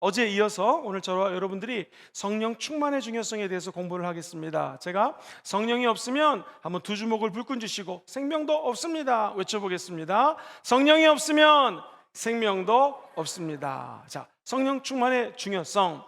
어제에 이어서 오늘 저와 여러분들이 성령 충만의 중요성에 대해서 공부를 하겠습니다. 제가 성령이 없으면 한번 두 주먹을 불끈 쥐시고 생명도 없습니다 외쳐보겠습니다. 성령이 없으면 생명도 없습니다. 자, 성령 충만의 중요성.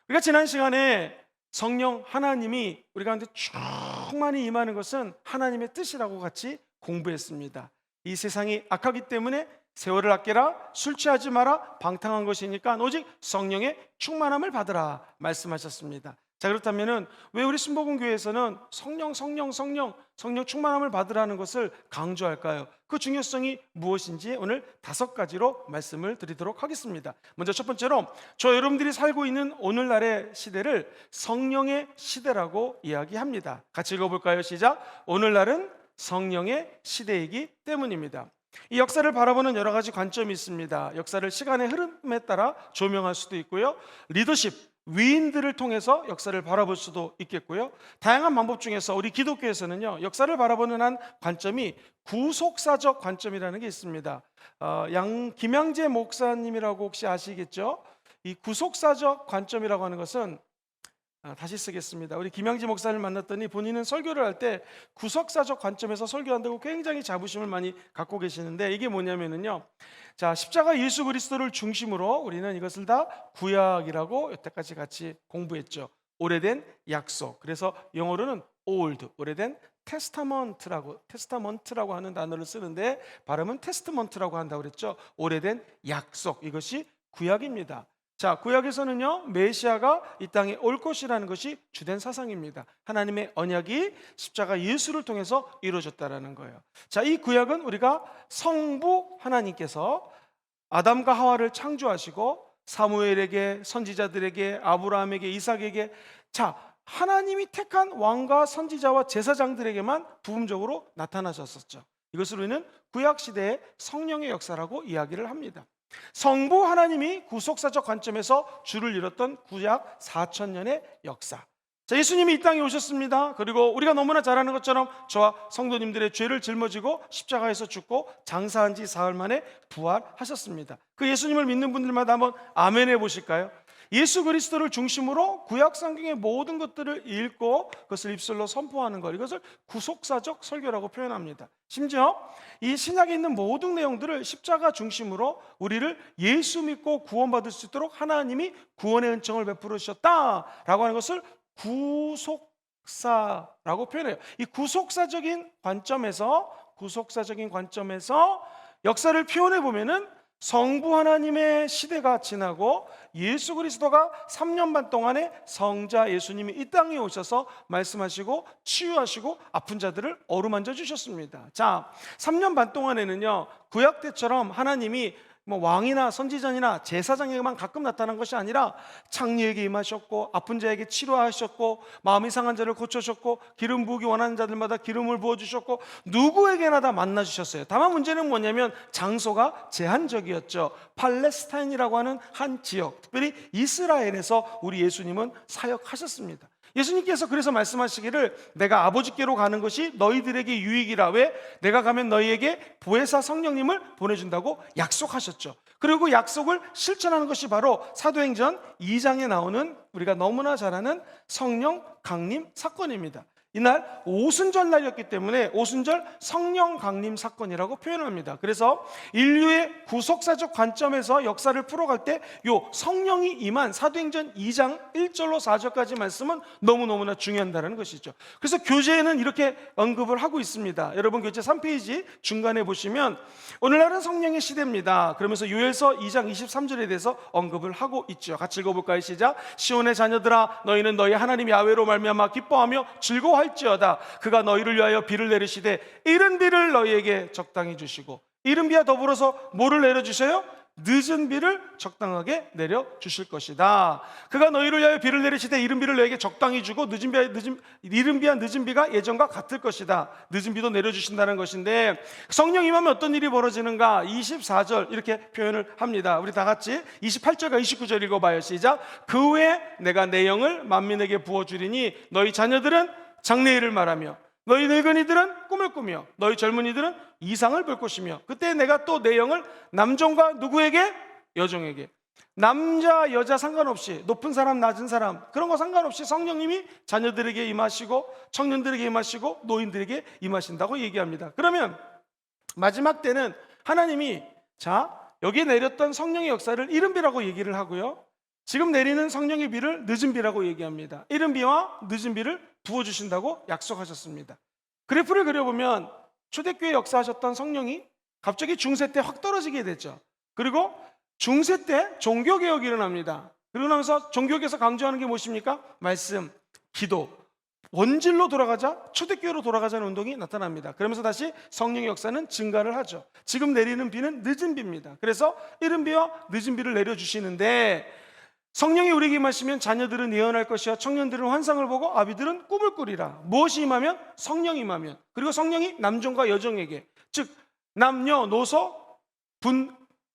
우리가 지난 시간에 성령 하나님이 우리 가운데 충만히 임하는 것은 하나님의 뜻이라고 같이 공부했습니다. 이 세상이 악하기 때문에 세월을 아껴라, 술 취하지 마라, 방탕한 것이니까 오직 성령의 충만함을 받으라 말씀하셨습니다. 자, 그렇다면 왜 우리 순복음교회에서는 성령 충만함을 받으라는 것을 강조할까요? 그 중요성이 무엇인지 오늘 5가지로 말씀을 드리도록 하겠습니다. 먼저 첫 번째로, 저 여러분들이 살고 있는 오늘날의 시대를 성령의 시대라고 이야기합니다. 같이 읽어볼까요? 시작. 오늘날은 성령의 시대이기 때문입니다. 이 역사를 바라보는 여러 가지 관점이 있습니다. 역사를 시간의 흐름에 따라 조명할 수도 있고요, 리더십, 위인들을 통해서 역사를 바라볼 수도 있겠고요, 다양한 방법 중에서 우리 기독교에서는요, 역사를 바라보는 한 관점이 구속사적 관점이라는 게 있습니다. 김양재 목사님이라고 혹시 아시겠죠? 이 구속사적 관점이라고 하는 것은, 다시 쓰겠습니다. 우리 김양지 목사를 만났더니 본인은 설교를 할 때 구속사적 관점에서 설교한다고 굉장히 자부심을 많이 갖고 계시는데, 이게 뭐냐면요, 자, 십자가 예수 그리스도를 중심으로 우리는 이것을 다 구약이라고 여태까지 같이 공부했죠. 오래된 약속. 그래서 영어로는 old, 오래된 테스타먼트라고 하는 단어를 쓰는데 발음은 테스트먼트라고 한다고 그랬죠. 오래된 약속, 이것이 구약입니다. 자, 구약에서는요, 메시아가 이 땅에 올 것이라는 것이 주된 사상입니다. 하나님의 언약이 십자가 예수를 통해서 이루어졌다라는 거예요. 자, 이 구약은 우리가 성부 하나님께서 아담과 하와를 창조하시고 사무엘에게, 선지자들에게, 아브라함에게, 이삭에게, 자, 하나님이 택한 왕과 선지자와 제사장들에게만 부분적으로 나타나셨었죠. 이것을 우리는 구약시대의 성령의 역사라고 이야기를 합니다. 성부 하나님이 구속사적 관점에서 주를 이뤘던 구약 4000년의 역사. 자, 예수님이 이 땅에 오셨습니다. 그리고 우리가 너무나 잘 아는 것처럼 저와 성도님들의 죄를 짊어지고 십자가에서 죽고 장사한 지 사흘 만에 부활하셨습니다. 그 예수님을 믿는 분들마다 한번 아멘 해보실까요? 예수 그리스도를 중심으로 구약 성경의 모든 것들을 읽고 그것을 입술로 선포하는 것, 이것을 구속사적 설교라고 표현합니다. 심지어 이 신약에 있는 모든 내용들을 십자가 중심으로 우리를 예수 믿고 구원받을 수 있도록 하나님이 구원의 은총을 베풀으셨다라고 하는 것을 구속사라고 표현해요. 이 구속사적인 관점에서 역사를 표현해 보면은 성부 하나님의 시대가 지나고 예수 그리스도가 3년 반 동안에 성자 예수님이 이 땅에 오셔서 말씀하시고 치유하시고 아픈 자들을 어루만져 주셨습니다. 자, 3년 반 동안에는요, 구약 때처럼 하나님이 왕이나 선지자나 제사장에게만 가끔 나타난 것이 아니라 창녀에게 임하셨고, 아픈 자에게 치료하셨고, 마음이 상한 자를 고쳐주셨고, 기름 부으기 원하는 자들마다 기름을 부어주셨고, 누구에게나 다 만나주셨어요. 다만 문제는 뭐냐면 장소가 제한적이었죠. 팔레스타인이라고 하는 한 지역, 특별히 이스라엘에서 우리 예수님은 사역하셨습니다. 예수님께서 그래서 말씀하시기를, 내가 아버지께로 가는 것이 너희들에게 유익이라. 왜? 내가 가면 너희에게 보혜사 성령님을 보내준다고 약속하셨죠. 그리고 그 약속을 실천하는 것이 바로 사도행전 2장에 나오는 우리가 너무나 잘 아는 성령 강림 사건입니다. 이날 오순절 날이었기 때문에 오순절 성령 강림 사건이라고 표현합니다. 그래서 인류의 구속사적 관점에서 역사를 풀어갈 때 요 성령이 임한 사도행전 2장 1절로 4절까지 말씀은 너무너무나 중요하다는 것이죠. 그래서 교재에는 이렇게 언급을 하고 있습니다. 여러분 교재 3페이지 중간에 보시면 오늘날은 성령의 시대입니다. 그러면서 요엘서 2장 23절에 대해서 언급을 하고 있죠. 같이 읽어볼까요? 시작. 시온의 자녀들아, 너희는 너희 하나님 야훼로 말미암아 기뻐하며 즐거워할지어다. 그가 너희를 위하여 비를 내리시되 이른 비를 너희에게 적당히 주시고, 이른 비와 더불어서 뭐를 내려주세요? 늦은 비를 적당하게 내려주실 것이다. 그가 너희를 위하여 비를 내리시되 이른 비를 너희에게 적당히 주고, 이른 비와 늦은 비가 예전과 같을 것이다. 늦은 비도 내려주신다는 것인데, 성령 임하면 어떤 일이 벌어지는가? 24절 이렇게 표현을 합니다. 우리 다 같이 28절과 29절 읽어봐요. 시작. 그 후에 내가 내 영을 만민에게 부어주리니 너희 자녀들은 장래일을 말하며 너희 늙은이들은 꿈을 꾸며 너희 젊은이들은 이상을 볼 것이며, 그때 내가 또 내 영을 남종과 누구에게? 여종에게, 남자 여자 상관없이, 높은 사람 낮은 사람 그런 거 상관없이 성령님이 자녀들에게 임하시고 청년들에게 임하시고 노인들에게 임하신다고 얘기합니다. 그러면 마지막 때는 하나님이 여기에 내렸던 성령의 역사를 이른 비라고 얘기를 하고요, 지금 내리는 성령의 비를 늦은 비라고 얘기합니다. 이른 비와 늦은 비를 부어주신다고 약속하셨습니다. 그래프를 그려보면 초대교회 역사하셨던 성령이 갑자기 중세 때 확 떨어지게 되죠. 그리고 중세 때 종교개혁이 일어납니다. 그러고 나면서 종교개혁에서 강조하는 게 무엇입니까? 말씀, 기도, 원질로 돌아가자, 초대교회로 돌아가자는 운동이 나타납니다. 그러면서 다시 성령의 역사는 증가를 하죠. 지금 내리는 비는 늦은 비입니다. 그래서 이른 비와 늦은 비를 내려주시는데, 성령이 우리에게 임하시면 자녀들은 예언할 것이요 청년들은 환상을 보고 아비들은 꿈을 꾸리라. 무엇이 임하면? 성령이 임하면. 그리고 성령이 남종과 여종에게, 즉 남녀노소,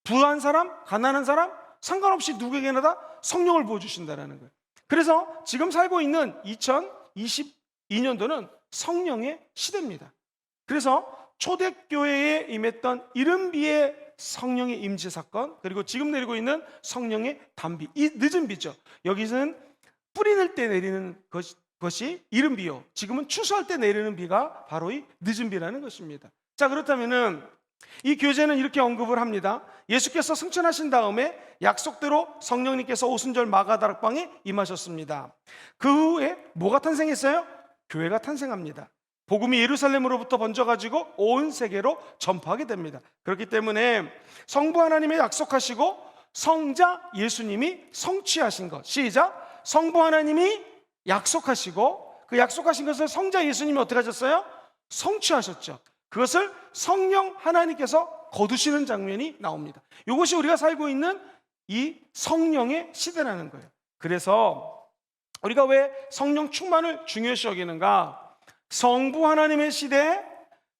부한 사람, 가난한 사람 상관없이 누구에게나 다 성령을 부어주신다는 거예요. 그래서 지금 살고 있는 2022년도는 성령의 시대입니다. 그래서 초대교회에 임했던 이른비의 성령의 임재 사건, 그리고 지금 내리고 있는 성령의 단비, 이 늦은 비죠. 여기서는 뿌리는 때 내리는 것이 이른 비요, 지금은 추수할 때 내리는 비가 바로 이 늦은 비라는 것입니다. 자, 그렇다면은 이 교재는 이렇게 언급을 합니다. 예수께서 승천하신 다음에 약속대로 성령님께서 오순절 마가다락방에 임하셨습니다. 그 후에 뭐가 탄생했어요? 교회가 탄생합니다. 복음이 예루살렘으로부터 번져가지고 온 세계로 전파하게 됩니다. 그렇기 때문에 성부 하나님의 약속하시고 성자 예수님이 성취하신 것, 시작! 성부 하나님이 약속하시고 그 약속하신 것을 성자 예수님이 어떻게 하셨어요? 성취하셨죠. 그것을 성령 하나님께서 거두시는 장면이 나옵니다. 이것이 우리가 살고 있는 이 성령의 시대라는 거예요. 그래서 우리가 왜 성령 충만을 중요시 여기는가? 성부 하나님의 시대,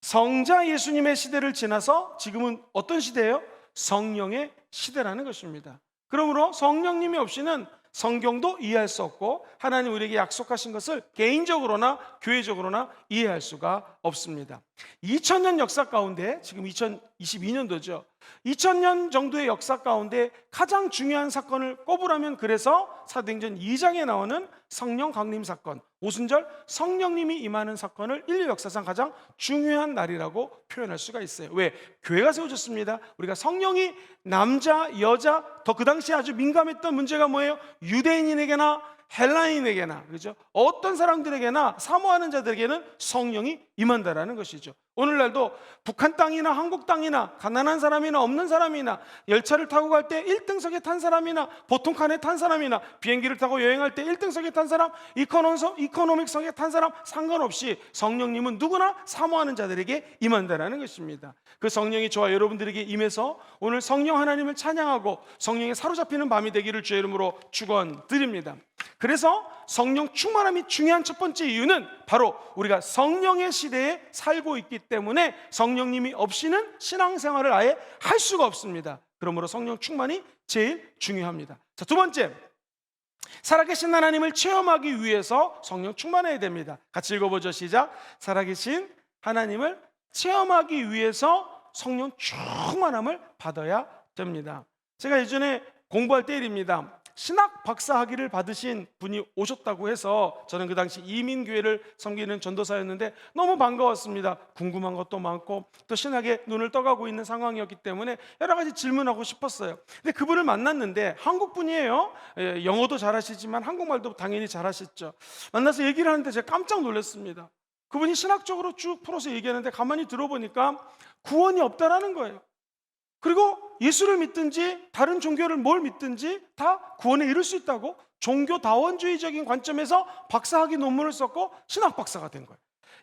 성자 예수님의 시대를 지나서 지금은 어떤 시대예요? 성령의 시대라는 것입니다. 그러므로 성령님이 없이는 성경도 이해할 수 없고 하나님 우리에게 약속하신 것을 개인적으로나 교회적으로나 이해할 수가 없습니다. 2000년 역사 가운데, 지금 2022년도죠. 2000년 정도의 역사 가운데 가장 중요한 사건을 꼽으라면, 그래서 사도행전 2장에 나오는 성령 강림 사건, 오순절 성령님이 임하는 사건을 인류 역사상 가장 중요한 날이라고 표현할 수가 있어요. 왜? 교회가 세워졌습니다. 우리가 성령이 남자, 여자, 더 그 당시에 아주 민감했던 문제가 뭐예요? 유대인에게나 헬라인에게나, 그렇죠? 어떤 사람들에게나, 사모하는 자들에게는 성령이 임한다라는 것이죠. 오늘날도 북한 땅이나 한국 땅이나 가난한 사람이나 없는 사람이나 열차를 타고 갈 때 1등석에 탄 사람이나 보통 칸에 탄 사람이나 비행기를 타고 여행할 때 1등석에 탄 사람, 이코노믹석에 탄 사람 상관없이 성령님은 누구나 사모하는 자들에게 임한다라는 것입니다. 그 성령이 저와 여러분들에게 임해서 오늘 성령 하나님을 찬양하고 성령에 사로잡히는 밤이 되기를 주의 이름으로 축원드립니다. 그래서 성령 충만함이 중요한 첫 번째 이유는 바로 우리가 성령의 시대에 살고 있기 때문에 성령님이 없이는 신앙생활을 아예 할 수가 없습니다. 그러므로 성령 충만이 제일 중요합니다. 자, 두 번째, 살아계신 하나님을 체험하기 위해서 성령 충만해야 됩니다. 같이 읽어보죠. 시작. 살아계신 하나님을 체험하기 위해서 성령 충만함을 받아야 됩니다. 제가 예전에 공부할 때 일입니다. 신학 박사 학위를 받으신 분이 오셨다고 해서, 저는 그 당시 이민교회를 섬기는 전도사였는데 너무 반가웠습니다. 궁금한 것도 많고 또 신학에 눈을 떠가고 있는 상황이었기 때문에 여러 가지 질문하고 싶었어요. 근데 그분을 만났는데 한국 분이에요. 영어도 잘하시지만 한국말도 당연히 잘하셨죠. 만나서 얘기를 하는데 제가 깜짝 놀랐습니다. 그분이 신학적으로 쭉 풀어서 얘기하는데 가만히 들어보니까 구원이 없다라는 거예요. 그리고 예수를 믿든지 다른 종교를 뭘 믿든지 다 구원에 이를 수 있다고 종교다원주의적인 관점에서 박사학위 논문을 썼고 신학 박사가 된 거예요.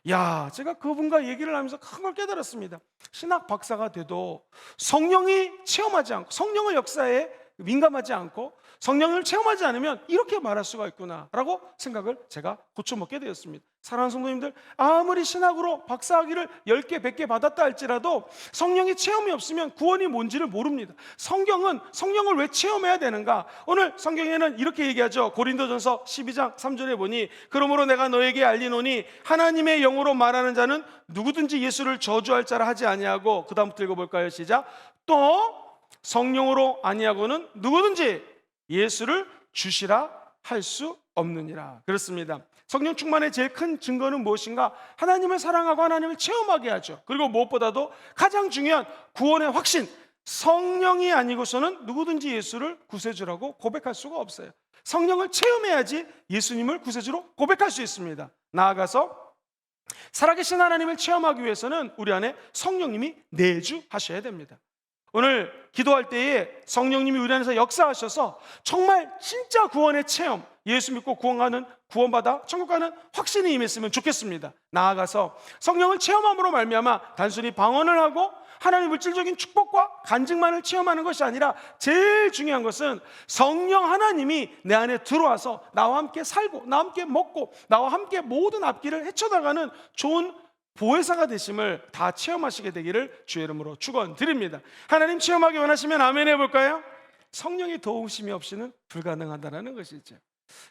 야, 제가 그분과 얘기를 하면서 큰 걸 깨달았습니다. 신학 박사가 돼도 성령이 체험하지 않고, 성령의 역사에 민감하지 않고 성령을 체험하지 않으면 이렇게 말할 수가 있구나라고 생각을 제가 고쳐먹게 되었습니다. 사랑하는 성도님들, 아무리 신학으로 박사학위를 10개, 100개 받았다 할지라도 성령의 체험이 없으면 구원이 뭔지를 모릅니다. 성경은 성령을 왜 체험해야 되는가? 오늘 성경에는 이렇게 얘기하죠. 고린도전서 12장 3절에 보니, 그러므로 내가 너에게 알리노니 하나님의 영으로 말하는 자는 누구든지 예수를 저주할 자라 하지 아니하고, 그 다음부터 읽어볼까요? 시작. 또 성령으로 아니하고는 누구든지 예수를 주시라 할 수 없느니라. 그렇습니다. 성령 충만의 제일 큰 증거는 무엇인가? 하나님을 사랑하고 하나님을 체험하게 하죠. 그리고 무엇보다도 가장 중요한 구원의 확신, 성령이 아니고서는 누구든지 예수를 구세주라고 고백할 수가 없어요. 성령을 체험해야지 예수님을 구세주로 고백할 수 있습니다. 나아가서 살아계신 하나님을 체험하기 위해서는 우리 안에 성령님이 내주하셔야 됩니다. 오늘 기도할 때에 성령님이 우리 안에서 역사하셔서 정말 진짜 구원의 체험, 예수 믿고 구원받아 천국 가는 확신이 임했으면 좋겠습니다. 나아가서 성령을 체험함으로 말미암아 단순히 방언을 하고 하나님의 물질적인 축복과 간증만을 체험하는 것이 아니라 제일 중요한 것은 성령 하나님이 내 안에 들어와서 나와 함께 살고 나와 함께 먹고 나와 함께 모든 앞길을 헤쳐나가는 좋은 보혜사가 되심을 다 체험하시게 되기를 주의 이름으로 축원드립니다. 하나님 체험하기 원하시면 아멘 해볼까요? 성령의 도우심이 없이는 불가능하다는 것이죠.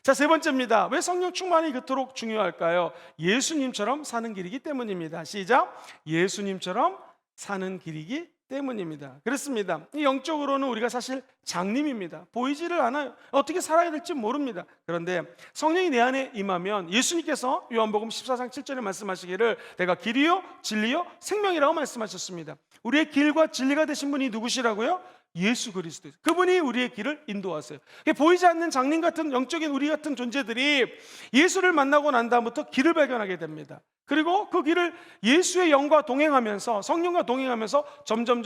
자, 세 번째입니다. 왜 성령 충만이 그토록 중요할까요? 예수님처럼 사는 길이기 때문입니다. 시작. 예수님처럼 사는 길이기 때문입니다. 그렇습니다. 이 영적으로는 우리가 사실 장님입니다. 보이지를 않아요. 어떻게 살아야 될지 모릅니다. 그런데 성령이 내 안에 임하면 예수님께서 요한복음 14장 7절에 말씀하시기를 내가 길이요 진리요 생명이라고 말씀하셨습니다. 우리의 길과 진리가 되신 분이 누구시라고요? 예수 그리스도. 그분이 우리의 길을 인도하세요. 보이지 않는 장님 같은 영적인 우리 같은 존재들이 예수를 만나고 난 다음부터 길을 발견하게 됩니다. 그리고 그 길을 예수의 영과 동행하면서 성령과 동행하면서 점점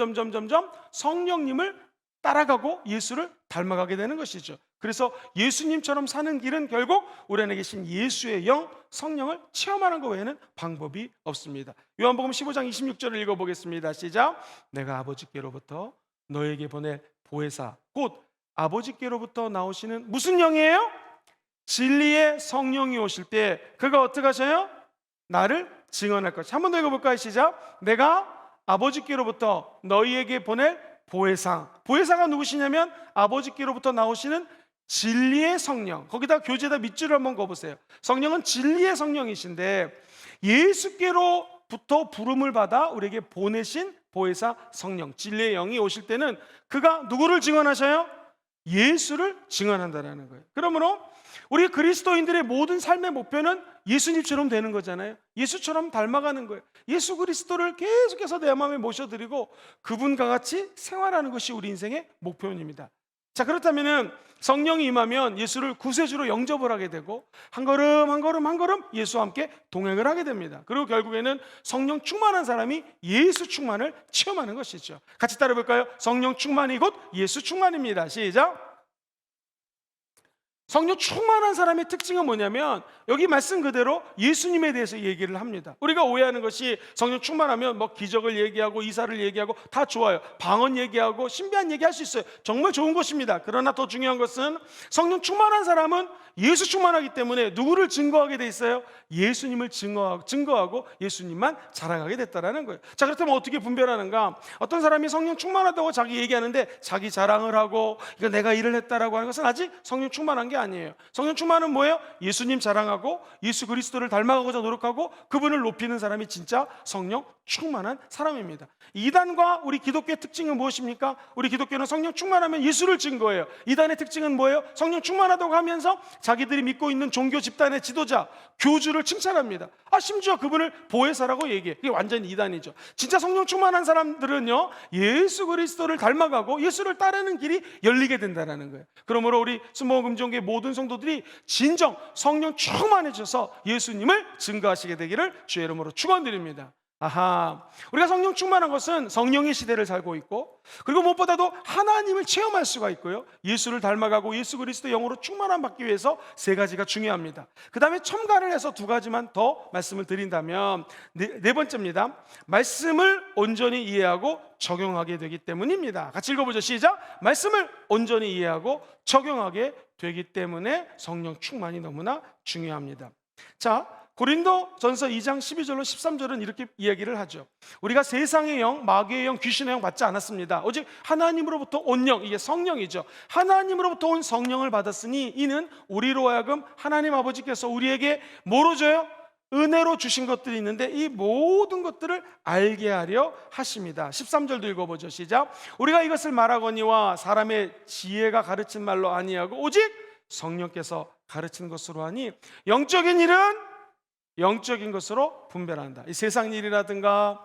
성령님을 따라가고 예수를 닮아가게 되는 것이죠. 그래서 예수님처럼 사는 길은 결국 우리 안에 계신 예수의 영, 성령을 체험하는 것 외에는 방법이 없습니다. 요한복음 15장 26절을 읽어보겠습니다. 시작. 내가 아버지께로부터 너에게 보낼 보혜사 곧 아버지께로부터 나오시는 무슨 영이에요? 진리의 성령이 오실 때 그가 어떻게 하셔요? 나를 증언할 것이. 한 번 더 읽어볼까요? 시작. 내가 아버지께로부터 너희에게 보낼 보혜사. 보혜사가 누구시냐면 아버지께로부터 나오시는 진리의 성령. 거기다 교재에다 밑줄을 한번 그어보세요. 성령은 진리의 성령이신데 예수께로부터 부름을 받아 우리에게 보내신 보혜사 성령, 진리의 영이 오실 때는 그가 누구를 증언하셔요? 예수를 증언한다는 거예요. 그러므로 우리 그리스도인들의 모든 삶의 목표는 예수님처럼 되는 거잖아요. 예수처럼 닮아가는 거예요. 예수 그리스도를 계속해서 내 마음에 모셔드리고 그분과 같이 생활하는 것이 우리 인생의 목표입니다. 자, 그렇다면 성령이 임하면 예수를 구세주로 영접을 하게 되고 한 걸음 예수와 함께 동행을 하게 됩니다. 그리고 결국에는 성령 충만한 사람이 예수 충만을 체험하는 것이죠. 같이 따라해볼까요? 성령 충만이 곧 예수 충만입니다. 시작. 성령 충만한 사람의 특징은 뭐냐면 여기 말씀 그대로 예수님에 대해서 얘기를 합니다. 우리가 오해하는 것이 성령 충만하면 뭐 기적을 얘기하고 이사를 얘기하고 다 좋아요. 방언 얘기하고 신비한 얘기할 수 있어요. 정말 좋은 것입니다. 그러나 더 중요한 것은 성령 충만한 사람은 예수 충만하기 때문에 누구를 증거하게 돼 있어요? 예수님을 증거하고 예수님만 자랑하게 됐다는 거예요. 자, 그렇다면 어떻게 분별하는가? 어떤 사람이 성령 충만하다고 자기 얘기하는데 자기 자랑을 하고 이거 내가 일을 했다라고 하는 것은 아직 성령 충만한 게 아니에요. 성령 충만은 뭐예요? 예수님 자랑하고 예수 그리스도를 닮아가고자 노력하고 그분을 높이는 사람이 진짜 성령 충만한 사람입니다. 이단과 우리 기독교의 특징은 무엇입니까? 우리 기독교는 성령 충만하면 예수를 증거해요. 이단의 특징은 뭐예요? 성령 충만하다고 하면서 자기들이 믿고 있는 종교 집단의 지도자, 교주를 칭찬합니다. 심지어 그분을 보혜사라고 얘기해. 이게 완전히 이단이죠. 진짜 성령 충만한 사람들은요, 예수 그리스도를 닮아가고 예수를 따르는 길이 열리게 된다는 거예요. 그러므로 우리 순복음금종교의 모든 성도들이 진정 성령 충만해져서 예수님을 증거하시게 되기를 주의 이름으로 축원드립니다. 우리가 성령 충만한 것은 성령의 시대를 살고 있고 그리고 무엇보다도 하나님을 체험할 수가 있고요, 예수를 닮아가고 예수 그리스도 영으로 충만함 받기 위해서 세 가지가 중요합니다. 그 다음에 첨가를 해서 두 가지만 더 말씀을 드린다면 네 번째입니다. 말씀을 온전히 이해하고 적용하게 되기 때문입니다. 같이 읽어보죠. 시작. 말씀을 온전히 이해하고 적용하게 되기 때문에 성령 충만이 너무나 중요합니다. 자, 고린도전서 2장 12절로 13절은 이렇게 이야기를 하죠. 우리가 세상의 영, 마귀의 영, 귀신의 영 받지 않았습니다. 오직 하나님으로부터 온 영, 이게 성령이죠. 하나님으로부터 온 성령을 받았으니 이는 우리로 하여금 하나님 아버지께서 우리에게 뭐로 줘요? 은혜로 주신 것들이 있는데 이 모든 것들을 알게 하려 하십니다. 13절도 읽어보죠. 시작. 우리가 이것을 말하거니와 사람의 지혜가 가르친 말로 아니하고 오직 성령께서 가르친 것으로 하니 영적인 일은 영적인 것으로 분별한다. 이 세상 일이라든가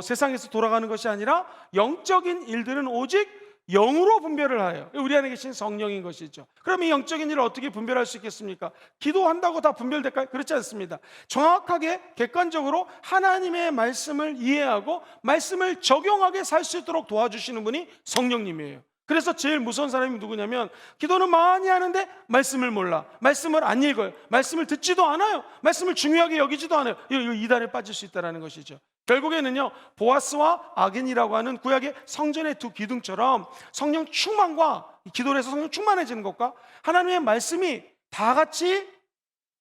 세상에서 돌아가는 것이 아니라 영적인 일들은 오직 영으로 분별을 하여 우리 안에 계신 성령인 것이죠. 그럼 이 영적인 일을 어떻게 분별할 수 있겠습니까? 기도한다고 다 분별될까요? 그렇지 않습니다. 정확하게 객관적으로 하나님의 말씀을 이해하고 말씀을 적용하게 살 수 있도록 도와주시는 분이 성령님이에요. 그래서 제일 무서운 사람이 누구냐면 기도는 많이 하는데 말씀을 몰라, 말씀을 안 읽어요, 말씀을 듣지도 않아요, 말씀을 중요하게 여기지도 않아요. 이거 이단에 빠질 수 있다는 것이죠. 결국에는요, 보아스와 악인이라고 하는 구약의 성전의 두 기둥처럼 성령 충만과 기도를 해서 성령 충만해지는 것과 하나님의 말씀이 다 같이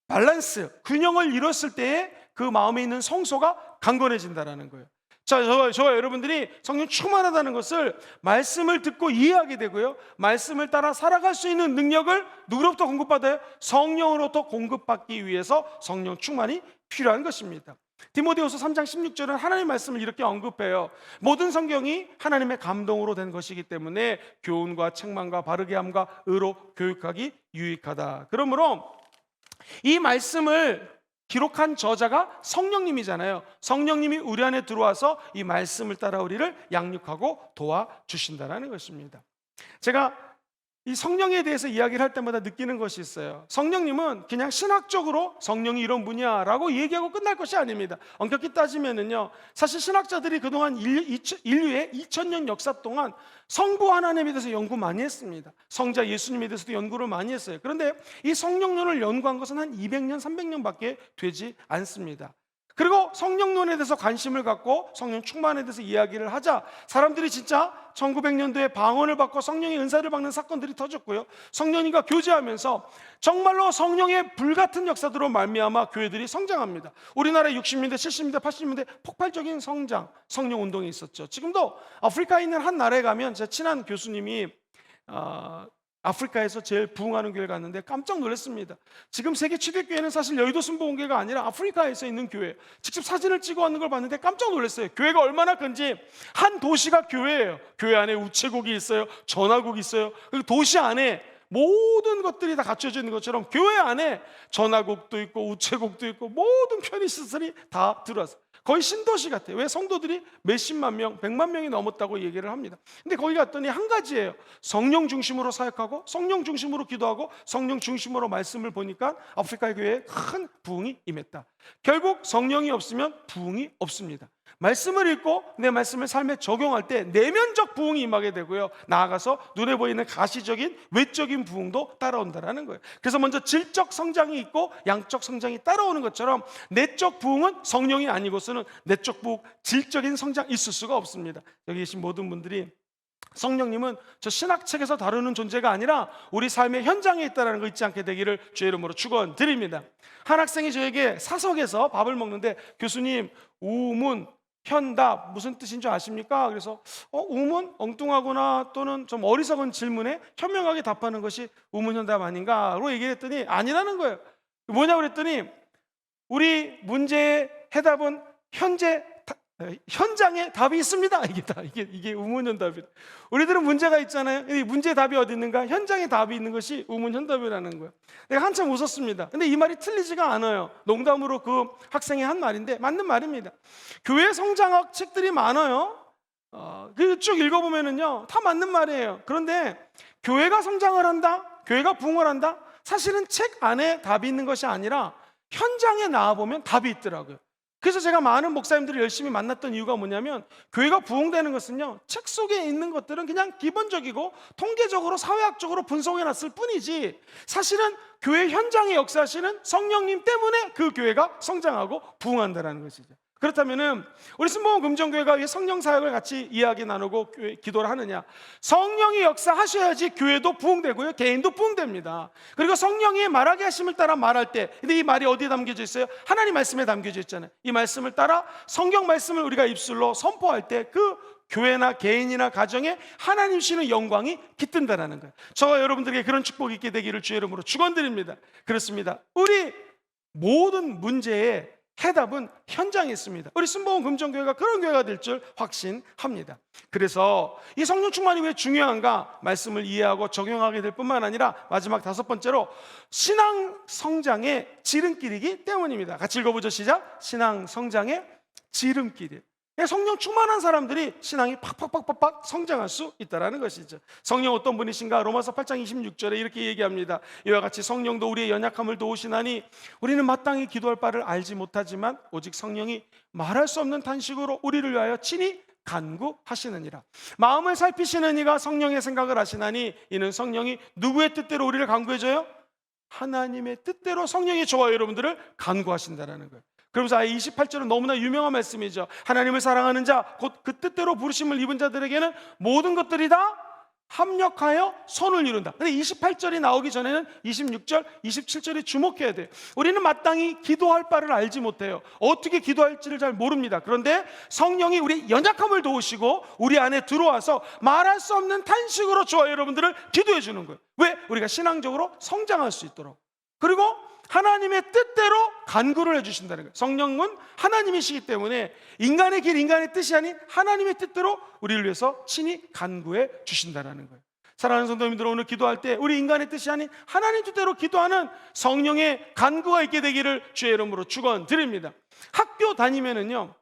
밸런스, 균형을 이뤘을 때에 그 마음에 있는 성소가 강건해진다는 거예요. 자, 저와 여러분들이 성령 충만하다는 것을 말씀을 듣고 이해하게 되고요, 말씀을 따라 살아갈 수 있는 능력을 누구로부터 공급받아요? 성령으로부터 공급받기 위해서 성령 충만이 필요한 것입니다. 디모데후서 3장 16절은 하나님의 말씀을 이렇게 언급해요. 모든 성경이 하나님의 감동으로 된 것이기 때문에 교훈과 책망과 바르게 함과 의로 교육하기 유익하다. 그러므로 이 말씀을 기록한 저자가 성령님이잖아요. 성령님이 우리 안에 들어와서 이 말씀을 따라 우리를 양육하고 도와주신다는 것입니다. 제가 이 성령에 대해서 이야기를 할 때마다 느끼는 것이 있어요. 성령님은 그냥 신학적으로 성령이 이런 분이야 라고 얘기하고 끝날 것이 아닙니다. 엄격히 따지면은요, 사실 신학자들이 그동안 인류의 2000년 역사 동안 성부 하나님에 대해서 연구 많이 했습니다. 성자 예수님에 대해서도 연구를 많이 했어요. 그런데 이 성령론을 연구한 것은 한 200년, 300년밖에 되지 않습니다. 그리고 성령론에 대해서 관심을 갖고 성령 충만에 대해서 이야기를 하자 사람들이 진짜 1900년도에 방언을 받고 성령의 은사를 받는 사건들이 터졌고요, 성령님과 교제하면서 정말로 성령의 불같은 역사들로 말미암아 교회들이 성장합니다. 우리나라 60년대, 70년대, 80년대 폭발적인 성령 운동이 있었죠. 지금도 아프리카에 있는 한 나라에 가면 제 친한 교수님이 아프리카에서 제일 부흥하는 교회를 갔는데 깜짝 놀랐습니다. 지금 세계 최대 교회는 사실 여의도 순복음교회가 아니라 아프리카에서 있는 교회. 직접 사진을 찍어왔는 걸 봤는데 깜짝 놀랐어요. 교회가 얼마나 큰지. 한 도시가 교회예요. 교회 안에 우체국이 있어요, 전화국이 있어요. 그리고 도시 안에 모든 것들이 다 갖춰져 있는 것처럼 교회 안에 전화국도 있고 우체국도 있고 모든 편의시설이 다 들어왔어요. 거의 신도시 같아요. 왜? 성도들이 몇십만 명, 100만 명이 넘었다고 얘기를 합니다. 근데 거기 갔더니 한 가지예요. 성령 중심으로 사역하고 성령 중심으로 기도하고 성령 중심으로 말씀을 보니까 아프리카 교회에 큰 부흥이 임했다. 결국 성령이 없으면 부흥이 없습니다. 말씀을 읽고 내 말씀을 삶에 적용할 때 내면적 부흥이 임하게 되고요, 나아가서 눈에 보이는 가시적인 외적인 부흥도 따라온다는 거예요. 그래서 먼저 질적 성장이 있고 양적 성장이 따라오는 것처럼 내적 부흥은 성령이 아니고서는 내적 부흥, 질적인 성장 있을 수가 없습니다. 여기 계신 모든 분들이 성령님은 저 신학책에서 다루는 존재가 아니라 우리 삶의 현장에 있다는 거 잊지 않게 되기를 주의 이름으로 축원드립니다. 한 학생이 저에게 사석에서 밥을 먹는데 교수님, 우문, 현답 무슨 뜻인 줄 아십니까? 그래서 우문? 엉뚱하거나 또는 좀 어리석은 질문에 현명하게 답하는 것이 우문현답 아닌가로 얘기를 했더니 아니라는 거예요. 뭐냐고 그랬더니 우리 문제의 해답은 현장에 답이 있습니다. 이게 우문현답이에요. 우리들은 문제가 있잖아요. 이 문제의 답이 어디 있는가? 현장에 답이 있는 것이 우문현답이라는 거예요. 내가 한참 웃었습니다. 근데 이 말이 틀리지가 않아요. 농담으로 그 학생이 한 말인데 맞는 말입니다. 교회 성장학 책들이 많아요. 쭉 읽어보면은요, 다 맞는 말이에요. 그런데 교회가 성장을 한다, 교회가 부흥을 한다, 사실은 책 안에 답이 있는 것이 아니라 현장에 나와보면 답이 있더라고요. 그래서 제가 많은 목사님들을 열심히 만났던 이유가 뭐냐면, 교회가 부흥되는 것은요, 책 속에 있는 것들은 그냥 기본적이고 통계적으로 사회학적으로 분석해 놨을 뿐이지, 사실은 교회 현장에 역사하시는 성령님 때문에 그 교회가 성장하고 부흥한다는 것이죠. 그렇다면은 우리 순복음 금정교회가 왜 성령 사역을 같이 이야기 나누고 기도를 하느냐? 성령이 역사하셔야지 교회도 부흥되고요, 개인도 부흥됩니다. 그리고 성령이 말하게 하심을 따라 말할 때, 근데 이 말이 어디에 담겨져 있어요? 하나님 말씀에 담겨져 있잖아요. 이 말씀을 따라 성경 말씀을 우리가 입술로 선포할 때 그 교회나 개인이나 가정에 하나님 주시는 영광이 깃든다는 거예요. 저와 여러분들에게 그런 축복이 있게 되기를 주의 이름으로 축원드립니다. 그렇습니다. 우리 모든 문제에 해답은 현장에 있습니다. 우리 순복음 금정교회가 그런 교회가 될 줄 확신합니다. 그래서 이 성령 충만이 왜 중요한가 말씀을 이해하고 적용하게 될 뿐만 아니라 마지막 5번째로 신앙 성장의 지름길이기 때문입니다. 같이 읽어보죠. 시작. 신앙 성장의 지름길이. 성령 충만한 사람들이 신앙이 팍팍팍팍 성장할 수 있다는 것이죠. 성령 어떤 분이신가? 로마서 8장 26절에 이렇게 얘기합니다. 이와 같이 성령도 우리의 연약함을 도우시나니 우리는 마땅히 기도할 바를 알지 못하지만 오직 성령이 말할 수 없는 탄식으로 우리를 위하여 친히 간구하시느니라. 마음을 살피시는 이가 성령의 생각을 하시나니 이는 성령이 누구의 뜻대로 우리를 간구해줘요? 하나님의 뜻대로 성령이 저와 여러분들을 간구하신다는 거예요. 그러면서 아예 28절은 너무나 유명한 말씀이죠. 하나님을 사랑하는 자, 곧 그 뜻대로 부르심을 입은 자들에게는 모든 것들이 다 합력하여 선을 이룬다. 근데 28절이 나오기 전에는 26절, 27절에 주목해야 돼요. 우리는 마땅히 기도할 바를 알지 못해요. 어떻게 기도할지를 잘 모릅니다. 그런데 성령이 우리 연약함을 도우시고 우리 안에 들어와서 말할 수 없는 탄식으로 저와 여러분들을 기도해 주는 거예요. 왜? 우리가 신앙적으로 성장할 수 있도록. 그리고 하나님의 뜻대로 간구를 해주신다는 거예요. 성령은 하나님이시기 때문에 인간의 길, 인간의 뜻이 아닌 하나님의 뜻대로 우리를 위해서 친히 간구해 주신다는 거예요. 사랑하는 성도님들, 오늘 기도할 때 우리 인간의 뜻이 아닌 하나님 뜻대로 기도하는 성령의 간구가 있게 되기를 주의 이름으로 축원드립니다. 학교 다니면은요,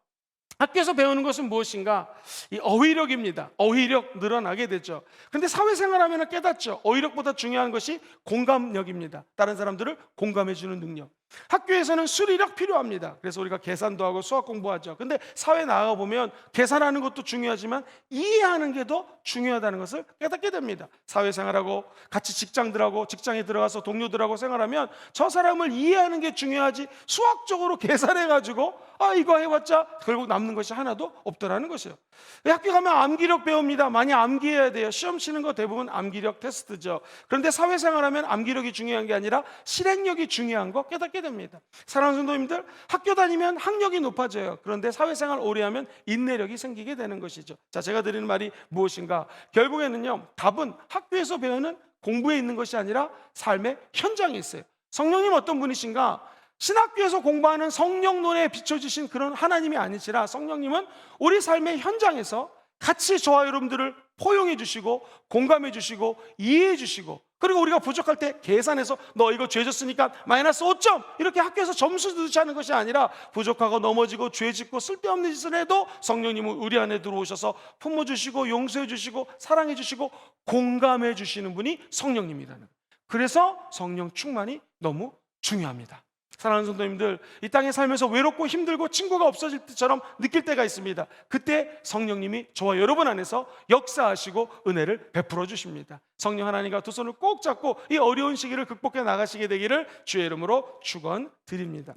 학교에서 배우는 것은 무엇인가? 이 어휘력입니다. 어휘력 늘어나게 되죠. 그런데 사회생활하면 깨닫죠. 어휘력보다 중요한 것이 공감력입니다. 다른 사람들을 공감해주는 능력. 학교에서는 수리력 필요합니다. 그래서 우리가 계산도 하고 수학 공부하죠. 근데 사회 나가보면 계산하는 것도 중요하지만 이해하는 게 더 중요하다는 것을 깨닫게 됩니다. 사회생활하고 같이 직장들하고 직장에 들어가서 동료들하고 생활하면 저 사람을 이해하는 게 중요하지 수학적으로 계산해가지고 이거 해봤자 결국 남는 것이 하나도 없더라는 것이에요. 학교 가면 암기력 배웁니다. 많이 암기해야 돼요. 시험 치는 거 대부분 암기력 테스트죠. 그런데 사회생활하면 암기력이 중요한 게 아니라 실행력이 중요한 거 깨닫게 됩니다. 사랑하는 성도님들, 학교 다니면 학력이 높아져요. 그런데 사회생활 오래 하면 인내력이 생기게 되는 것이죠. 자, 제가 드리는 말이 무엇인가? 결국에는요, 답은 학교에서 배우는 공부에 있는 것이 아니라 삶의 현장에 있어요. 성령님 어떤 분이신가? 신학교에서 공부하는 성령론에 비춰주신 그런 하나님이 아니시라 성령님은 우리 삶의 현장에서 같이 저와 여러분들을 포용해 주시고 공감해 주시고 이해해 주시고, 그리고 우리가 부족할 때 계산해서 너 이거 죄 졌으니까 마이너스 5점 이렇게 학교에서 점수 주지 하는 것이 아니라 부족하고 넘어지고 죄 짓고 쓸데없는 짓을 해도 성령님은 우리 안에 들어오셔서 품어주시고 용서해 주시고 사랑해 주시고 공감해 주시는 분이 성령님이라는 거예요. 그래서 성령 충만이 너무 중요합니다. 사랑하는 성도님들, 이 땅에 살면서 외롭고 힘들고 친구가 없어질 때처럼 느낄 때가 있습니다. 그때 성령님이 저와 여러분 안에서 역사하시고 은혜를 베풀어 주십니다. 성령 하나님과 두 손을 꼭 잡고 이 어려운 시기를 극복해 나가시게 되기를 주의 이름으로 축원드립니다.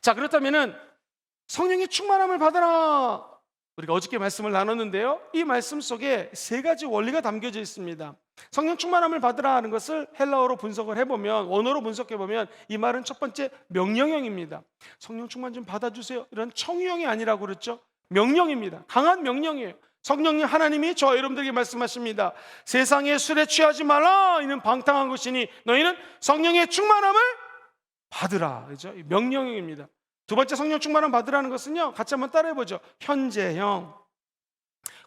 자, 그렇다면은 성령의 충만함을 받아라, 우리가 어저께 말씀을 나눴는데요, 이 말씀 속에 세 가지 원리가 담겨져 있습니다. 성령 충만함을 받으라 하는 것을 헬라어로 분석을 해보면, 원어로 분석해보면 이 말은 첫 번째 명령형입니다. 성령 충만 좀 받아주세요, 이런 청유형이 아니라고 그랬죠. 명령입니다. 강한 명령이에요. 성령님 하나님이 저와 여러분들에게 말씀하십니다. 세상의 술에 취하지 말라, 이는 방탕한 것이니 너희는 성령의 충만함을 받으라. 그렇죠? 명령형입니다. 두 번째 성령 충만함 받으라는 것은요, 같이 한번 따라해보죠. 현재형.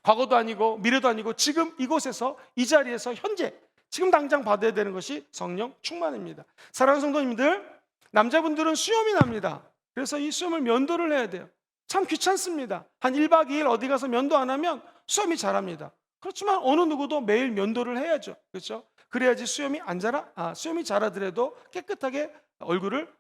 과거도 아니고 미래도 아니고 지금 이곳에서 이 자리에서 현재 지금 당장 받아야 되는 것이 성령 충만입니다. 사랑하는 성도님들, 남자분들은 수염이 납니다. 그래서 이 수염을 면도를 해야 돼요. 참 귀찮습니다. 한 1박 2일 어디 가서 면도 안 하면 수염이 자랍니다. 그렇지만 어느 누구도 매일 면도를 해야죠. 그렇죠? 그래야지 수염이 안 자라, 수염이 자라더라도 깨끗하게 얼굴을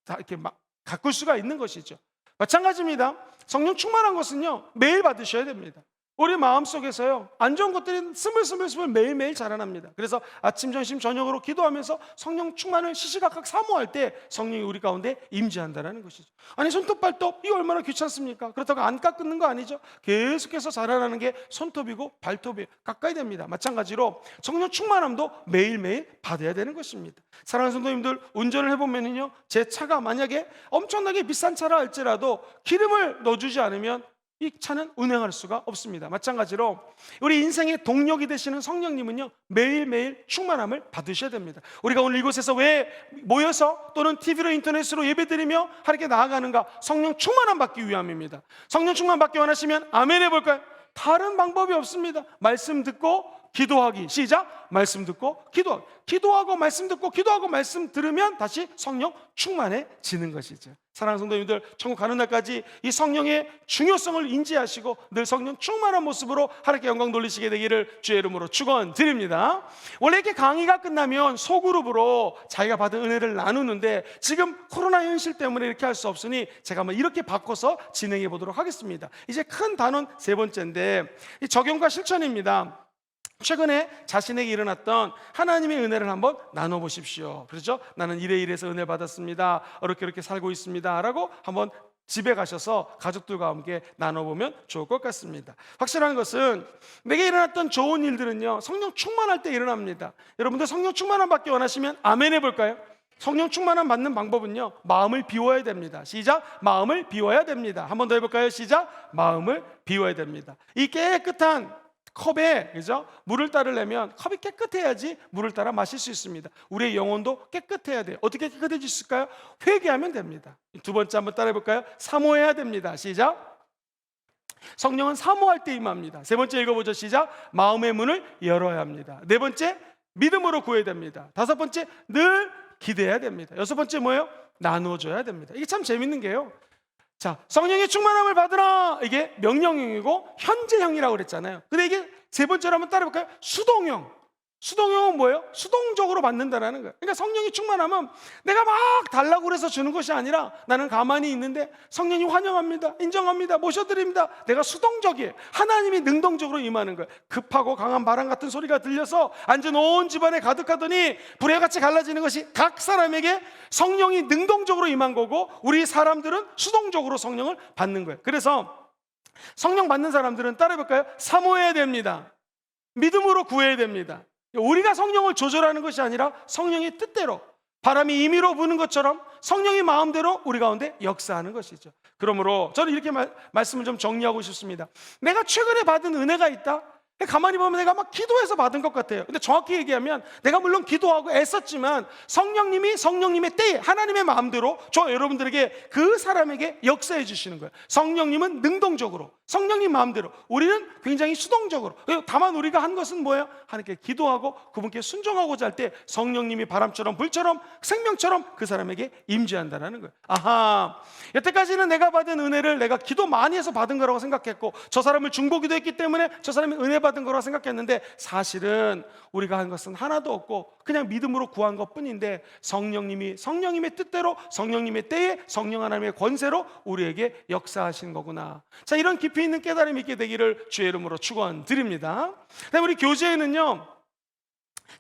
다 이렇게 막 가꿀 수가 있는 것이죠. 마찬가지입니다. 성령 충만한 것은요, 매일 받으셔야 됩니다. 우리 마음속에서요, 안 좋은 것들이 스물스물 매일매일 자라납니다. 그래서 아침, 점심, 저녁으로 기도하면서 성령 충만을 시시각각 사모할 때 성령이 우리 가운데 임재한다는 것이죠. 아니, 손톱 발톱 이거 얼마나 귀찮습니까? 그렇다고 안 깎는 거 아니죠. 계속해서 자라나는 게 손톱이고 발톱이에요. 깎아야 됩니다. 마찬가지로 성령 충만함도 매일매일 받아야 되는 것입니다. 사랑하는 성도님들, 운전을 해보면요, 제 차가 만약에 엄청나게 비싼 차라 할지라도 기름을 넣어주지 않으면 이 차는 운행할 수가 없습니다. 마찬가지로 우리 인생의 동력이 되시는 성령님은요, 매일매일 충만함을 받으셔야 됩니다. 우리가 오늘 이곳에서 왜 모여서 또는 TV로 인터넷으로 예배드리며 하나님께 나아가는가? 성령 충만함 받기 위함입니다. 성령 충만 받기 원하시면 아멘 해볼까요? 다른 방법이 없습니다. 말씀 듣고 기도하기. 시작. 말씀 듣고 기도하기. 기도하고 말씀 듣고 기도하고 말씀 들으면 다시 성령 충만해지는 것이죠. 사랑하는 성도님들, 천국 가는 날까지 이 성령의 중요성을 인지하시고 늘 성령 충만한 모습으로 하나님께 영광 돌리시게 되기를 주의 이름으로 축원드립니다. 원래 이렇게 강의가 끝나면 소그룹으로 자기가 받은 은혜를 나누는데 지금 코로나 현실 때문에 이렇게 할 수 없으니 제가 한번 이렇게 바꿔서 진행해 보도록 하겠습니다. 이제 큰 단원 세 번째인데 이 적용과 실천입니다. 최근에 자신에게 일어났던 하나님의 은혜를 한번 나눠보십시오. 그렇죠? 나는 이래서 은혜 받았습니다. 이렇게 살고 있습니다. 라고 한번 집에 가셔서 가족들과 함께 나눠보면 좋을 것 같습니다. 확실한 것은 내게 일어났던 좋은 일들은요, 성령 충만할 때 일어납니다. 여러분들 성령 충만함 받기 원하시면 아멘 해볼까요? 성령 충만함 받는 방법은요, 마음을 비워야 됩니다. 시작. 마음을 비워야 됩니다. 한 번 더 해볼까요? 시작. 마음을 비워야 됩니다. 이 깨끗한 컵에, 그죠? 물을 따르려면 컵이 깨끗해야지 물을 따라 마실 수 있습니다. 우리의 영혼도 깨끗해야 돼요. 어떻게 깨끗해질 수 있을까요? 회개하면 됩니다. 두 번째 한번 따라해 볼까요? 사모해야 됩니다. 시작. 성령은 사모할 때 임합니다. 세 번째 읽어보죠. 시작. 마음의 문을 열어야 합니다. 네 번째, 믿음으로 구해야 됩니다. 다섯 번째, 늘 기대해야 됩니다. 여섯 번째 뭐예요? 나눠줘야 됩니다. 이게 참 재밌는 게요, 자, 성령의 충만함을 받으라, 이게 명령형이고 현재형이라고 그랬잖아요. 근데 이게 세 번째로 한번 따라해볼까요? 수동형. 수동형은 뭐예요? 수동적으로 받는다라는 거예요. 그러니까 성령이 충만하면 내가 막 달라고 그래서 주는 것이 아니라 나는 가만히 있는데 성령이 환영합니다, 인정합니다, 모셔드립니다. 내가 수동적이에요. 하나님이 능동적으로 임하는 거예요. 급하고 강한 바람 같은 소리가 들려서 앉은 온 집안에 가득하더니 불에 같이 갈라지는 것이 각 사람에게 성령이 능동적으로 임한 거고, 우리 사람들은 수동적으로 성령을 받는 거예요. 그래서 성령 받는 사람들은 따라해볼까요? 사모해야 됩니다. 믿음으로 구해야 됩니다. 우리가 성령을 조절하는 것이 아니라 성령의 뜻대로, 바람이 임의로 부는 것처럼 성령의 마음대로 우리 가운데 역사하는 것이죠. 그러므로 저는 이렇게 말씀을 좀 정리하고 싶습니다. 내가 최근에 받은 은혜가 있다? 가만히 보면 내가 막 기도해서 받은 것 같아요. 근데 정확히 얘기하면 내가 물론 기도하고 애썼지만 성령님이 성령님의 때에 하나님의 마음대로 저 여러분들에게, 그 사람에게 역사해 주시는 거예요. 성령님은 능동적으로, 성령님 마음대로, 우리는 굉장히 수동적으로. 다만 우리가 한 것은 뭐예요? 하나님께 기도하고 그분께 순종하고자 할 때 성령님이 바람처럼 불처럼 생명처럼 그 사람에게 임재한다는 거예요. 아하, 여태까지는 내가 받은 은혜를 내가 기도 많이 해서 받은 거라고 생각했고, 저 사람을 중보기도 했기 때문에 저 사람이 은혜 받은 거라고 생각했는데, 사실은 우리가 한 것은 하나도 없고 그냥 믿음으로 구한 것뿐인데, 성령님이 성령님의 뜻대로 성령님의 때에 성령 하나님의 권세로 우리에게 역사하신 거구나. 자, 이런 깊이 있는 깨달음이 있게 되기를 주의 이름으로 축원드립니다. 우리 교재에는요,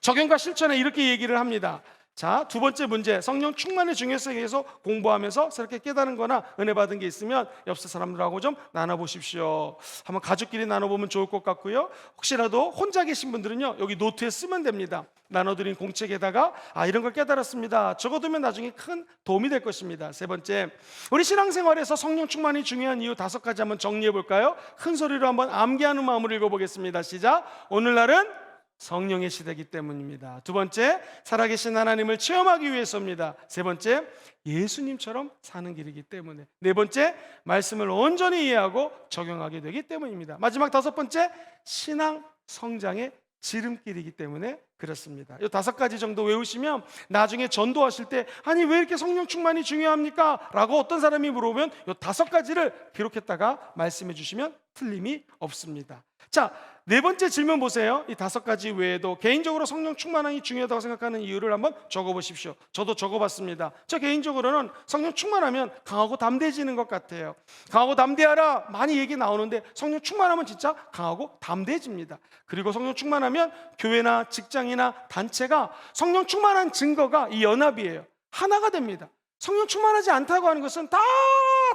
적용과 실천에 이렇게 얘기를 합니다. 자, 두 번째 문제, 성령 충만의 중요성에 대해서 공부하면서 새롭게 깨달은 거나 은혜 받은 게 있으면 옆에 사람들하고 좀 나눠보십시오. 한번 가족끼리 나눠보면 좋을 것 같고요, 혹시라도 혼자 계신 분들은요, 여기 노트에 쓰면 됩니다. 나눠드린 공책에다가 이런 걸 깨달았습니다, 적어두면 나중에 큰 도움이 될 것입니다. 세 번째, 우리 신앙생활에서 성령 충만이 중요한 이유 5가지 한번 정리해 볼까요? 큰 소리로 한번 암기하는 마음으로 읽어보겠습니다. 시작. 오늘날은 성령의 시대이기 때문입니다. 두 번째, 살아계신 하나님을 체험하기 위해서입니다. 세 번째, 예수님처럼 사는 길이기 때문에. 네 번째, 말씀을 온전히 이해하고 적용하게 되기 때문입니다. 마지막 5번째, 신앙 성장의 지름길이기 때문에 그렇습니다. 이 5가지 정도 외우시면 나중에 전도하실 때, 아니 왜 이렇게 성령 충만이 중요합니까? 라고 어떤 사람이 물어보면 이 5가지를 기록했다가 말씀해 주시면 틀림이 없습니다. 자, 네 번째 질문 보세요. 이 5가지 외에도 개인적으로 성령 충만함이 중요하다고 생각하는 이유를 한번 적어보십시오. 저도 적어봤습니다. 저 개인적으로는 성령 충만하면 강하고 담대해지는 것 같아요. 강하고 담대하라 많이 얘기 나오는데, 성령 충만하면 진짜 강하고 담대해집니다. 그리고 성령 충만하면 교회나 직장이나 단체가 성령 충만한 증거가 이 연합이에요. 하나가 됩니다. 성령 충만하지 않다고 하는 것은 다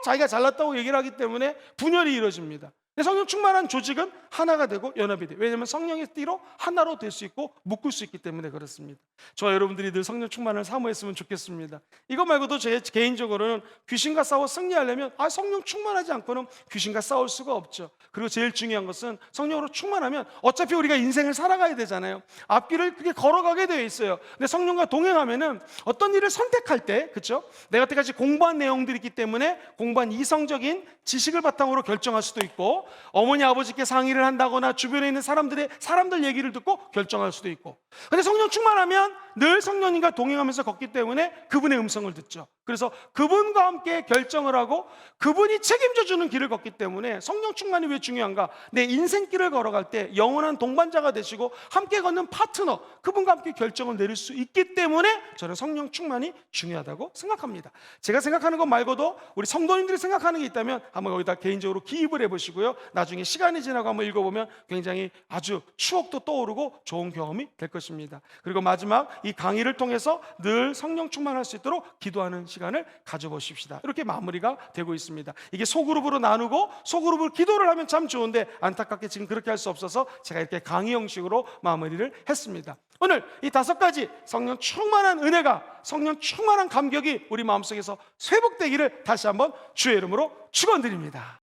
자기가 잘났다고 얘기를 하기 때문에 분열이 이루어집니다. 성령 충만한 조직은 하나가 되고 연합이 돼요. 왜냐하면 성령의 띠로 하나로 될 수 있고 묶을 수 있기 때문에 그렇습니다. 저와 여러분들이 늘 성령 충만을 사모했으면 좋겠습니다. 이거 말고도 제 개인적으로는 귀신과 싸워 승리하려면 성령 충만하지 않고는 귀신과 싸울 수가 없죠. 그리고 제일 중요한 것은 성령으로 충만하면 어차피 우리가 인생을 살아가야 되잖아요. 앞길을 그렇게 걸어가게 되어 있어요. 근데 성령과 동행하면은 어떤 일을 선택할 때, 그렇죠? 내가 여태까지 공부한 내용들이 있기 때문에 공부한 이성적인 지식을 바탕으로 결정할 수도 있고, 어머니 아버지께 상의를 한다거나 주변에 있는 사람들 얘기를 듣고 결정할 수도 있고. 근데 성령 충만하면 늘 성령님과 동행하면서 걷기 때문에 그분의 음성을 듣죠. 그래서 그분과 함께 결정을 하고 그분이 책임져 주는 길을 걷기 때문에 성령 충만이 왜 중요한가? 내 인생길을 걸어갈 때 영원한 동반자가 되시고 함께 걷는 파트너, 그분과 함께 결정을 내릴 수 있기 때문에 저는 성령 충만이 중요하다고 생각합니다. 제가 생각하는 것 말고도 우리 성도님들이 생각하는 게 있다면 한번 거기다 개인적으로 기입을 해보시고요. 나중에 시간이 지나고 한번 읽어보면 굉장히 아주 추억도 떠오르고 좋은 경험이 될 것입니다. 그리고 마지막 이 강의를 통해서 늘 성령 충만할 수 있도록 기도하는 시간을 가져보십시다. 이렇게 마무리가 되고 있습니다. 이게 소그룹으로 나누고 소그룹으로 기도를 하면 참 좋은데 안타깝게 지금 그렇게 할 수 없어서 제가 이렇게 강의 형식으로 마무리를 했습니다. 오늘 이 5가지 성령 충만한 은혜가, 성령 충만한 감격이 우리 마음속에서 회복되기를 다시 한번 주의 이름으로 축원드립니다.